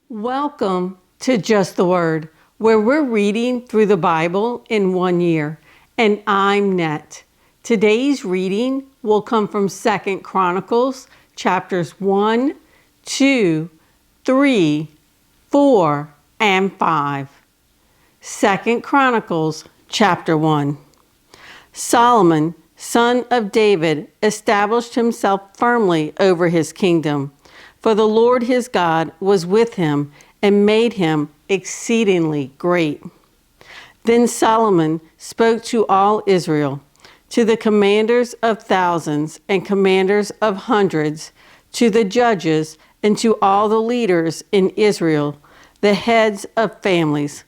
Welcome to Just the Word, where we're reading through the Bible in 1 year. And I'm Net. Today's reading will come from 2 Chronicles, chapters 1, 2, 3, 4, and 5. 2 Chronicles, chapter 1. Solomon, son of David, established himself firmly over his kingdom. For the Lord his God was with him and made him exceedingly great. Then Solomon spoke to all Israel, to the commanders of thousands and commanders of hundreds, to the judges and to all the leaders in Israel, the heads of families.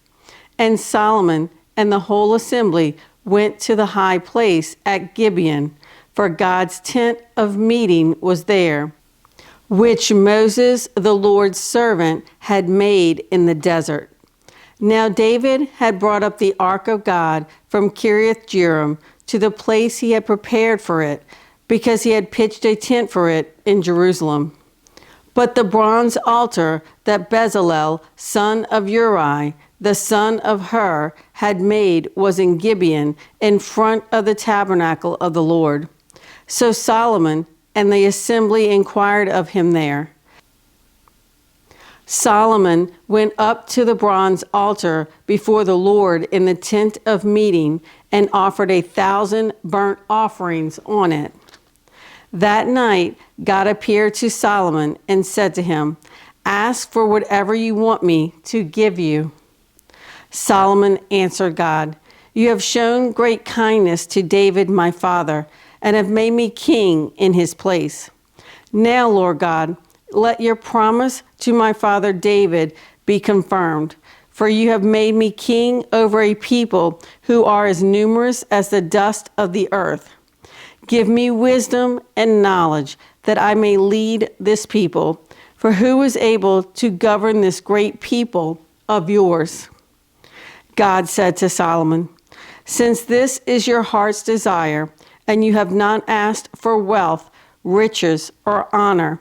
And Solomon and the whole assembly went to the high place at Gibeon, for God's tent of meeting was there, which Moses, the Lord's servant, had made in the desert. Now David had brought up the ark of God from Kiriath-jearim to the place he had prepared for it, because he had pitched a tent for it in Jerusalem. But the bronze altar that Bezalel, son of Uri, the son of Hur, had made was in Gibeon, in front of the tabernacle of the Lord. So Solomon and the assembly inquired of him there. Solomon went up to the bronze altar before the Lord in the tent of meeting and offered 1,000 burnt offerings on it. That night God appeared to Solomon and said to him, "Ask for whatever you want me to give you." Solomon answered God, "You have shown great kindness to David my father, and have made me king in his place. Now, Lord God, let your promise to my father David be confirmed, for you have made me king over a people who are as numerous as the dust of the earth. Give me wisdom and knowledge, that I may lead this people, for who is able to govern this great people of yours?" God said to Solomon, "Since this is your heart's desire, and you have not asked for wealth, riches, or honor,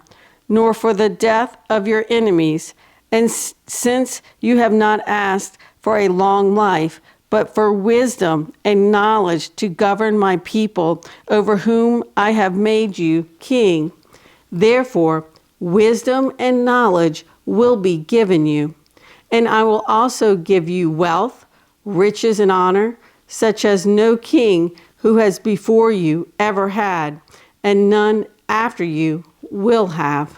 nor for the death of your enemies, and since you have not asked for a long life, but for wisdom and knowledge to govern my people over whom I have made you king, therefore wisdom and knowledge will be given you. And I will also give you wealth, riches, and honor, such as no king who has before you ever had, and none after you will have."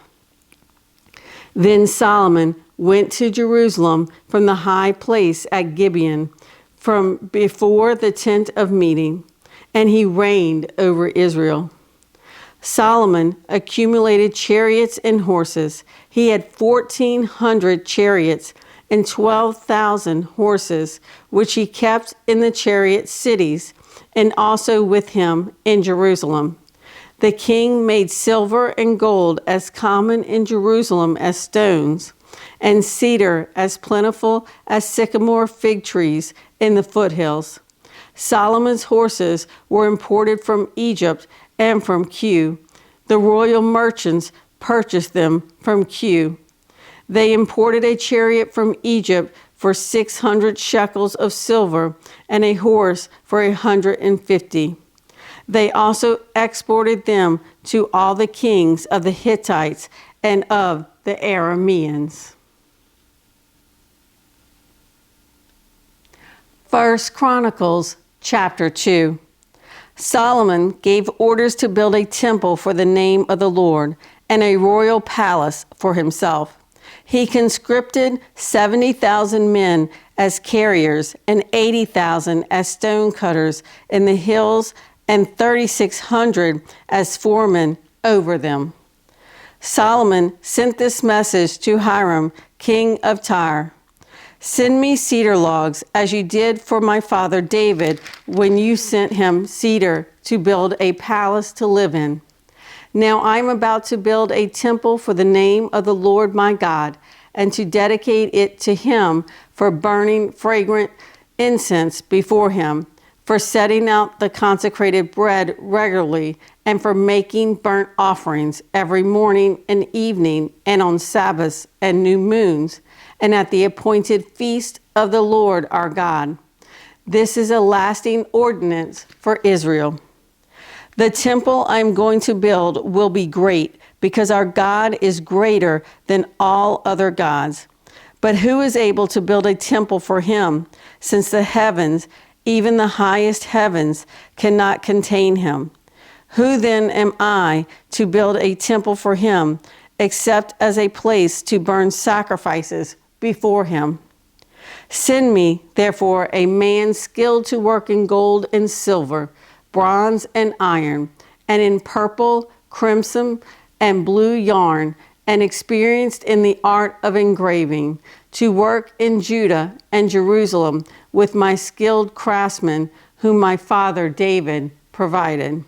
Then Solomon went to Jerusalem from the high place at Gibeon, from before the tent of meeting, and he reigned over Israel. Solomon accumulated chariots and horses. He had 1,400 chariots and 12,000 horses, which he kept in the chariot cities, and also with him in Jerusalem. The king made silver and gold as common in Jerusalem as stones, and cedar as plentiful as sycamore fig trees in the foothills. Solomon's horses were imported from Egypt and from Kue. The royal merchants purchased them from Kue. They imported a chariot from Egypt for 600 shekels of silver, and a horse for 150. They also exported them to all the kings of the Hittites and of the Arameans. 1 Chronicles chapter 2. Solomon gave orders to build a temple for the name of the Lord and a royal palace for himself. He conscripted 70,000 men as carriers and 80,000 as stone cutters in the hills and 3,600 as foremen over them. Solomon sent this message to Hiram, king of Tyre: "Send me cedar logs as you did for my father David when you sent him cedar to build a palace to live in. Now I am about to build a temple for the name of the Lord my God, and to dedicate it to him for burning fragrant incense before him, for setting out the consecrated bread regularly, and for making burnt offerings every morning and evening, and on Sabbaths and new moons, and at the appointed feast of the Lord our God. This is a lasting ordinance for Israel. The temple I am going to build will be great, because our God is greater than all other gods. But who is able to build a temple for him, since the heavens, even the highest heavens, cannot contain him? Who then am I to build a temple for him, except as a place to burn sacrifices before him? Send me, therefore, a man skilled to work in gold and silver, bronze and iron, and in purple, crimson, and blue yarn, and experienced in the art of engraving, to work in Judah and Jerusalem with my skilled craftsmen, whom my father David provided.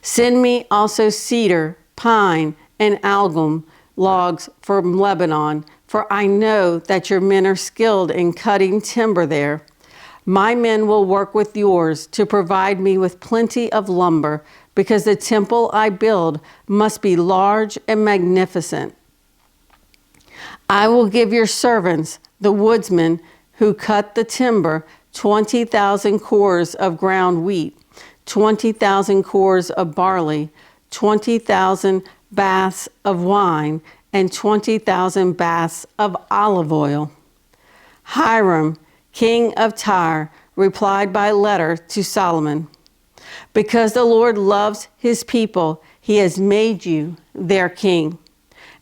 Send me also cedar, pine, and algum logs from Lebanon, for I know that your men are skilled in cutting timber there. My men will work with yours to provide me with plenty of lumber, because the temple I build must be large and magnificent. I will give your servants, the woodsmen who cut the timber, 20,000 cores of ground wheat, 20,000 cores of barley, 20,000 baths of wine, and 20,000 baths of olive oil. Hiram, king of Tyre, replied by letter to Solomon, because the Lord loves his people, he has made you their king.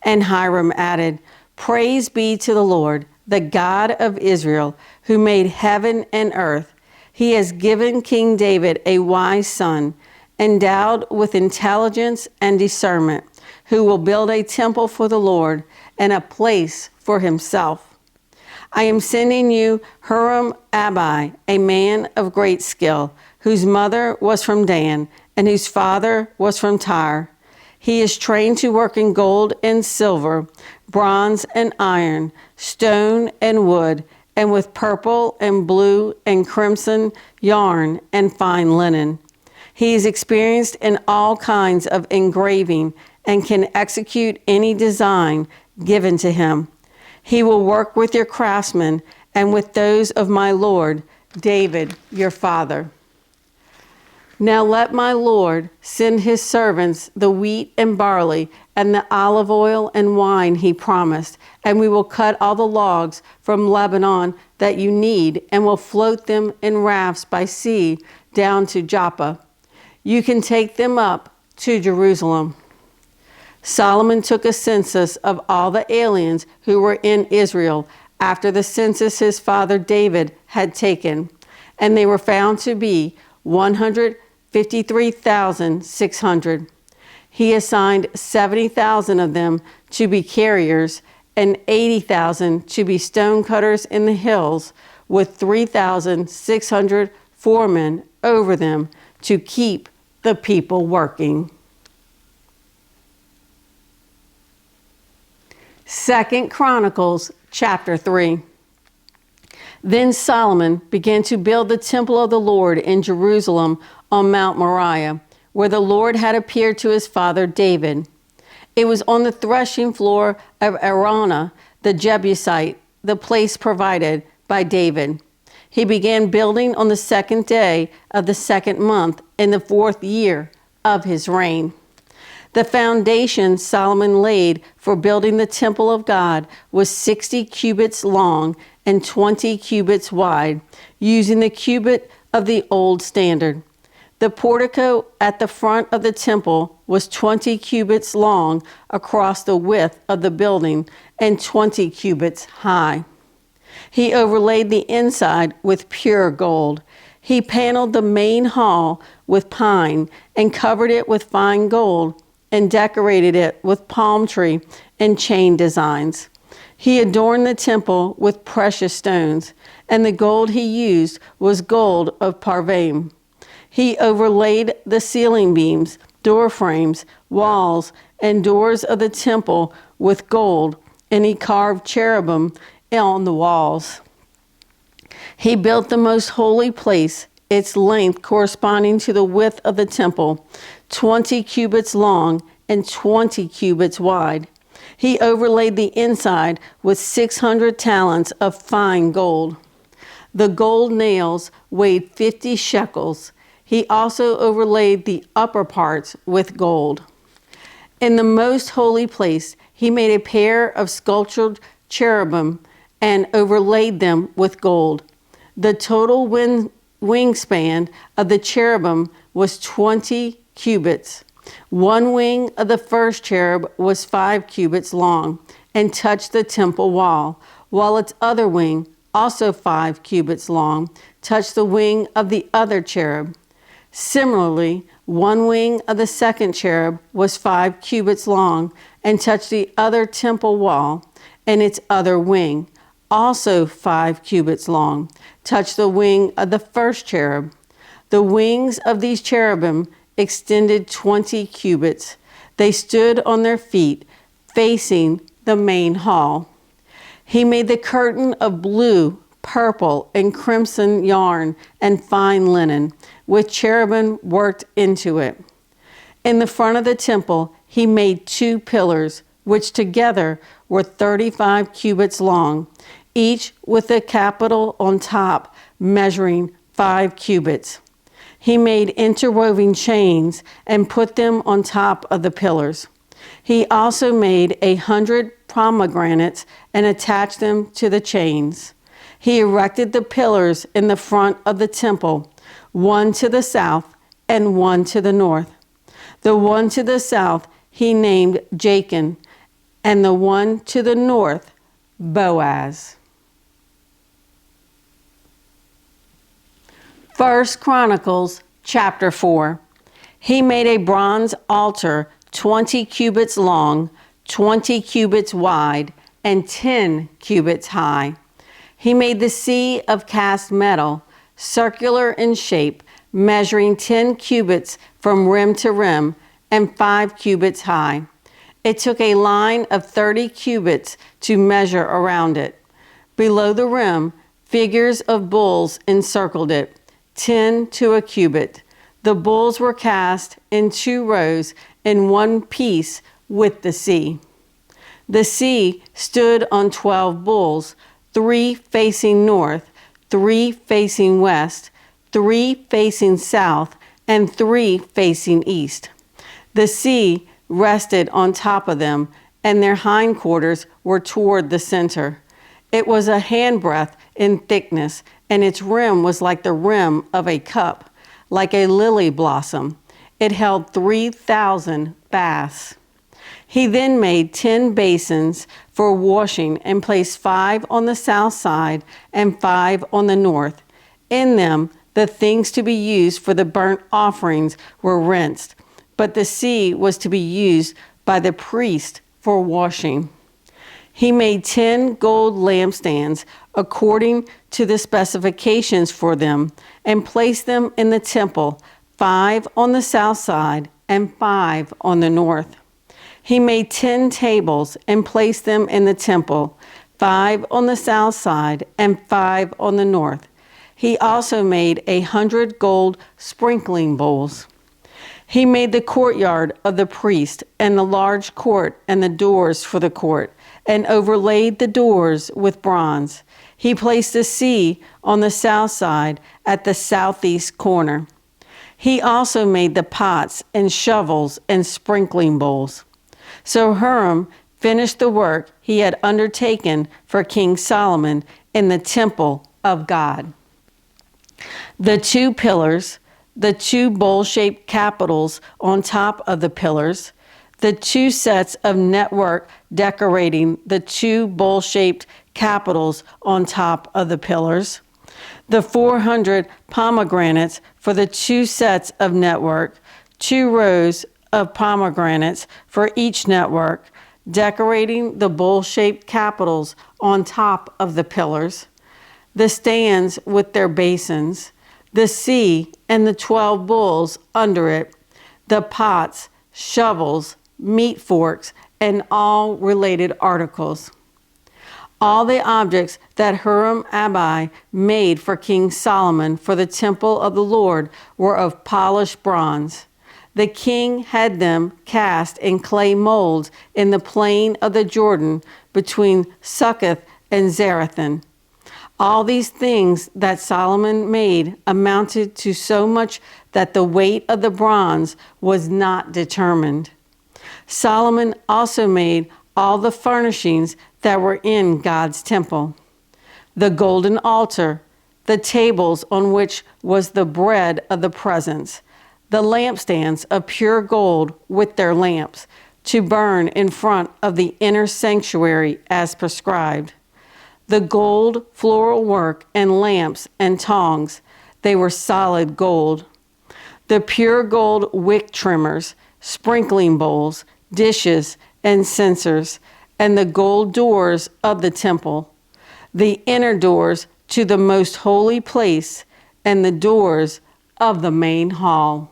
And Hiram added, Praise be to the Lord, the God of Israel, who made heaven and earth. He has given King David a wise son, endowed with intelligence and discernment, who will build a temple for the Lord and a place for himself. I am sending you Huram-Abi, a man of great skill, whose mother was from Dan and whose father was from Tyre. He is trained to work in gold and silver, bronze and iron, stone and wood, and with purple and blue and crimson yarn and fine linen. He is experienced in all kinds of engraving and can execute any design given to him. He will work with your craftsmen and with those of my lord, David, your father. Now let my lord send his servants the wheat and barley and the olive oil and wine he promised, and we will cut all the logs from Lebanon that you need, and will float them in rafts by sea down to Joppa. You can take them up to Jerusalem. Solomon took a census of all the aliens who were in Israel after the census his father David had taken, and they were found to be 153,600. He assigned 70,000 of them to be carriers and 80,000 to be stonecutters in the hills, with 3,600 foremen over them to keep the people working. 2 Chronicles chapter 3. Then Solomon began to build the temple of the Lord in Jerusalem on Mount Moriah, where the Lord had appeared to his father David. It was on the threshing floor of Araunah the Jebusite, the place provided by David. He began building on the 2nd day of the 2nd month in the 4th year of his reign. The foundation Solomon laid for building the temple of God was 60 cubits long and 20 cubits wide, using the cubit of the old standard. The portico at the front of the temple was 20 cubits long across the width of the building and 20 cubits high. He overlaid the inside with pure gold. He paneled the main hall with pine and covered it with fine gold and decorated it with palm tree and chain designs. He adorned the temple with precious stones, and the gold he used was gold of Parvaim. He overlaid the ceiling beams, door frames, walls, and doors of the temple with gold, and he carved cherubim on the walls. He built the most holy place, its length corresponding to the width of the temple, 20 cubits long and 20 cubits wide. He overlaid the inside with 600 talents of fine gold. The gold nails weighed 50 shekels. He also overlaid the upper parts with gold. In the most holy place, he made a pair of sculptured cherubim and overlaid them with gold. The total wingspan of the cherubim was 20 cubits. One wing of the first cherub was 5 cubits long and touched the temple wall, while its other wing, also 5 cubits long, touched the wing of the other cherub. Similarly, one wing of the second cherub was 5 cubits long and touched the other temple wall, and its other wing, also 5 cubits long, touched the wing of the first cherub. The wings of these cherubim extended 20 cubits. They stood on their feet, facing the main hall. He made the curtain of blue, purple, and crimson yarn and fine linen, with cherubim worked into it. In the front of the temple, he made 2 pillars, which together were 35 cubits long, each with a capital on top measuring 5 cubits. He made interwoven chains and put them on top of the pillars. He also made 100 pomegranates and attached them to the chains. He erected the pillars in the front of the temple, one to the south and one to the north. The one to the south he named Jachin, and the one to the north, Boaz. 1 Chronicles chapter 4. He made a bronze altar 20 cubits long, 20 cubits wide, and 10 cubits high. He made the sea of cast metal, circular in shape, measuring 10 cubits from rim to rim, and 5 cubits high. It took a line of 30 cubits to measure around it. Below the rim, figures of bulls encircled it, 10 to a cubit. The bulls were cast in 2 rows in one piece with the sea. The sea stood on 12 bulls, 3 facing north, 3 facing west, 3 facing south, and 3 facing east. The sea rested on top of them, and their hindquarters were toward the center. It was a handbreadth in thickness, and its rim was like the rim of a cup, like a lily blossom. It held 3,000 baths. He then made 10 basins for washing and placed 5 on the south side and 5 on the north. In them, the things to be used for the burnt offerings were rinsed, but the sea was to be used by the priest for washing. He made 10 gold lampstands according to the specifications for them and placed them in the temple, 5 on the south side and 5 on the north. He made 10 tables and placed them in the temple, 5 on the south side and 5 on the north. He also made 100 gold sprinkling bowls. He made the courtyard of the priest and the large court and the doors for the court, and overlaid the doors with bronze. He placed the sea on the south side at the southeast corner. He also made the pots and shovels and sprinkling bowls. So Hiram finished the work he had undertaken for King Solomon in the temple of God. The 2 pillars, the 2 bowl-shaped capitals on top of the pillars, the 2 sets of network decorating the 2 bowl-shaped capitals on top of the pillars, the 400 pomegranates for the 2 sets of network, 2 rows of pomegranates for each network, decorating the bowl-shaped capitals on top of the pillars, the stands with their basins, the sea and the 12 bulls under it, the pots, shovels, meat forks, and all related articles. All the objects that Hiram-Abi made for King Solomon for the temple of the Lord were of polished bronze. The king had them cast in clay molds in the plain of the Jordan between Succoth and Zarethan. All these things that Solomon made amounted to so much that the weight of the bronze was not determined. Solomon also made all the furnishings that were in God's temple: the golden altar, the tables on which was the bread of the presence, the lampstands of pure gold with their lamps, to burn in front of the inner sanctuary as prescribed. The gold floral work and lamps and tongs, they were solid gold. The pure gold wick trimmers, sprinkling bowls, dishes, and censers, and the gold doors of the temple, the inner doors to the most holy place, and the doors of the main hall.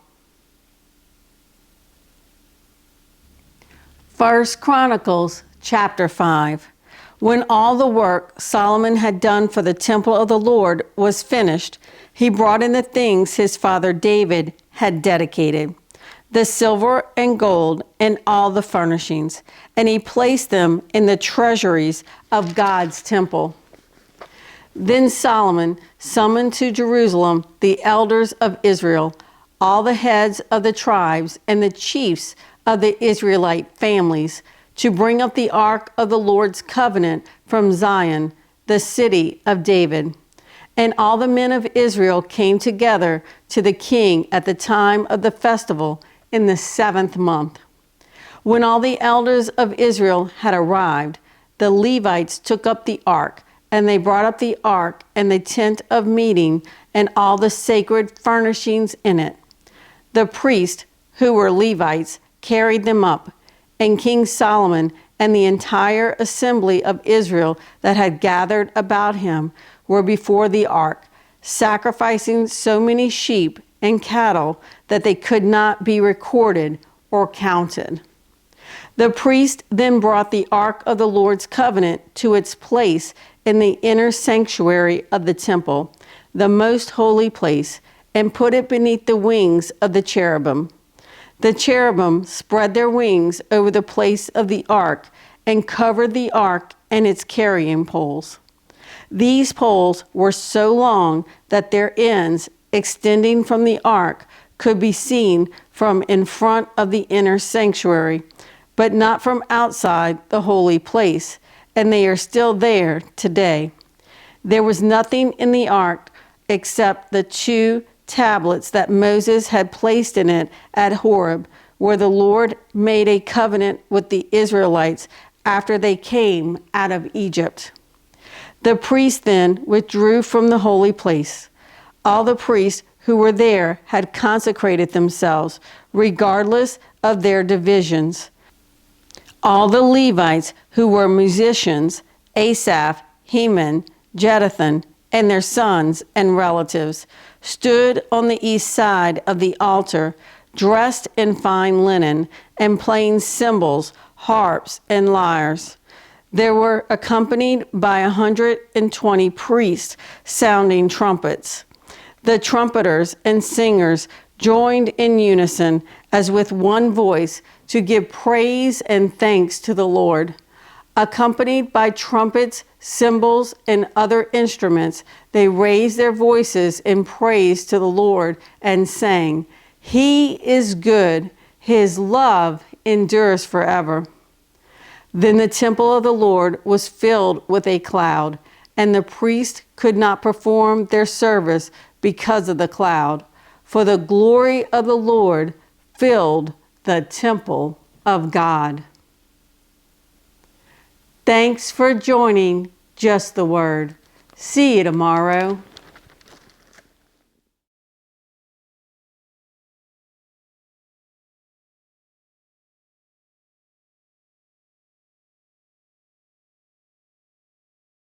1 Chronicles chapter 5. When all the work Solomon had done for the temple of the Lord was finished, he brought in the things his father David had dedicated, the silver and gold and all the furnishings, and he placed them in the treasuries of God's temple. Then Solomon summoned to Jerusalem the elders of Israel, all the heads of the tribes and the chiefs of the Israelite families, to bring up the ark of the Lord's covenant from Zion, the city of David. And all the men of Israel came together to the king at the time of the festival in the 7th month. When all the elders of Israel had arrived, the Levites took up the ark, and they brought up the ark and the tent of meeting and all the sacred furnishings in it. The priests, who were Levites, carried them up, and King Solomon and the entire assembly of Israel that had gathered about him were before the ark, sacrificing so many sheep and cattle that they could not be recorded or counted. The priest then brought the ark of the Lord's covenant to its place in the inner sanctuary of the temple, the most holy place, and put it beneath the wings of the cherubim. The cherubim spread their wings over the place of the ark and covered the ark and its carrying poles. These poles were so long that their ends, extending from the ark, could be seen from in front of the inner sanctuary, but not from outside the holy place, and they are still there today. There was nothing in the ark except the 2 tablets that Moses had placed in it at Horeb, where the Lord made a covenant with the Israelites after they came out of Egypt. The priests then withdrew from the holy place. All the priests who were there had consecrated themselves, regardless of their divisions. All the Levites who were musicians, Asaph, Heman, Jeduthun, and their sons and relatives, stood on the east side of the altar, dressed in fine linen and playing cymbals, harps, and lyres. They were accompanied by 120 priests sounding trumpets. The trumpeters and singers joined in unison as with one voice to give praise and thanks to the Lord. Accompanied by trumpets, cymbals, and other instruments, they raised their voices in praise to the Lord and sang, "He is good, his love endures forever." Then the temple of the Lord was filled with a cloud, and the priests could not perform their service because of the cloud, for the glory of the Lord filled the temple of God. Thanks for joining Just the Word. See you tomorrow.